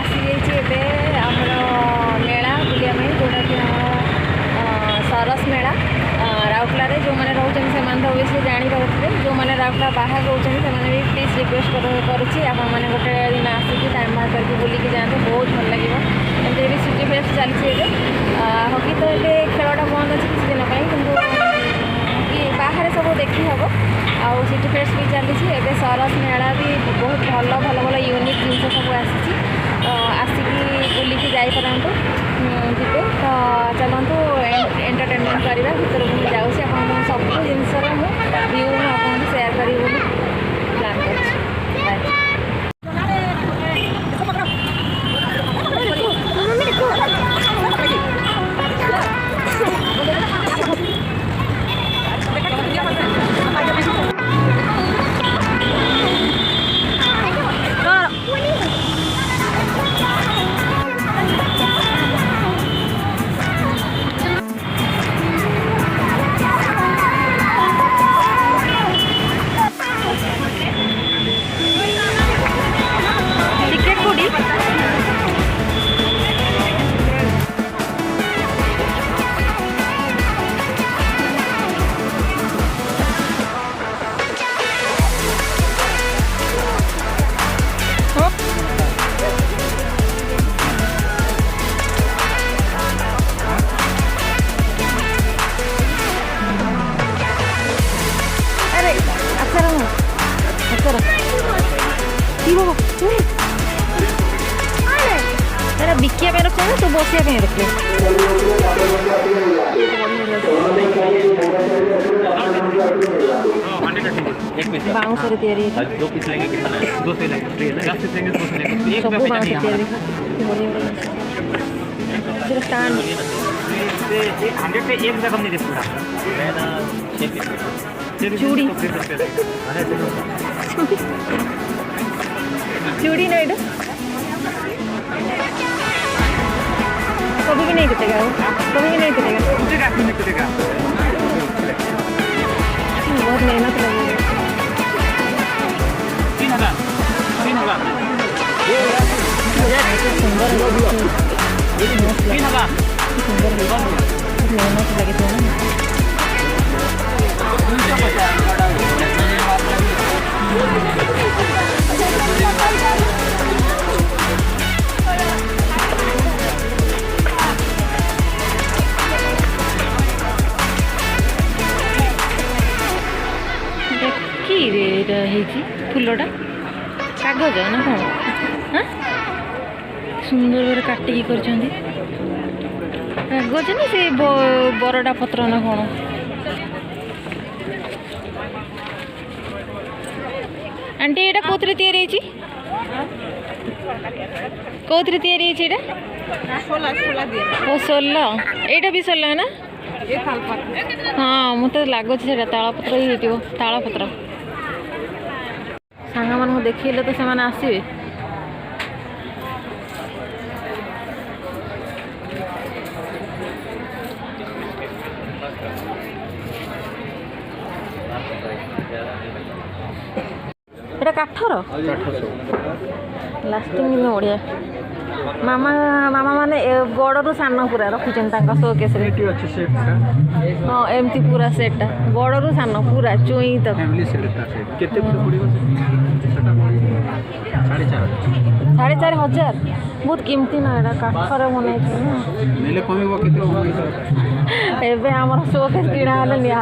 आसी जाइए आमर मेला बुलिया जोटा कि सरस मेला राउरकेला जो मैंने रोचे से ओबियसली जानी पारे जो मैंने राउरकेला बाहर रोचे भी प्लीज रिक्वेस्ट करुच्ची आपने गोटे दिन आसिक टाइम बाहर करके बुलिकी जाते बहुत भल लगे एमती भी सिटी फेस्ट चलती हकी तो ये खेलटा बंद अच्छे किसी दिन कि बाहर सब देखी हम आउ सिटी फेस्ट भी चली सरस मेला भी बहुत भल भल भल यूनिक जिन सब आसिकी बुलिकी जापारतु जी तो चलतु एंटरटेनमेंट करवा भर को जाऊँगी आप सब जिनसर व्यू आपको सेयार करी प्लान कर तेरा बिकिया पे रखे ना तो बसिया पे रखे बाउंस रे तैयारी है 2 पीस लेंगे कितना 2 से लेंगे 10 पीस लेंगे 2 से लेंगे एक सब पे बाउंस तैयारी फिर स्टैंड से 100 पे एक रकम नहीं दे पूरा मैं ना 6 पीस चूड़ी चूड़ी नहीं डो कभी भी नहीं कटेगा कभी भी नहीं कटेगा बहुत मेहनत लगेगी 3000 सुंदर सुंदर मेहनत लगे तो कि फुलटा कागज ना कौन हाँ सुंदर भाव काटिकी कर कागज ना से बरडा पत्र ना कौन आंटी ये कौन तैयारी कौन तैयारी सोल यहाँ भी सोल ना हाँ मत लगुच तालपत्र ही तालपत्र सांग मान देखले तो से आसवे এটা কাঠর লাস্টিং भी बढ़िया मामा मामा माने बड़रू सान पूरा रखुचन शोकेस हाँ एमती पूरा सेटा बड़रू सान पूरा चुई तक 4,500 बहुत कीमती ना यहाँ काठर बन एवं आम शोकेस किणा निया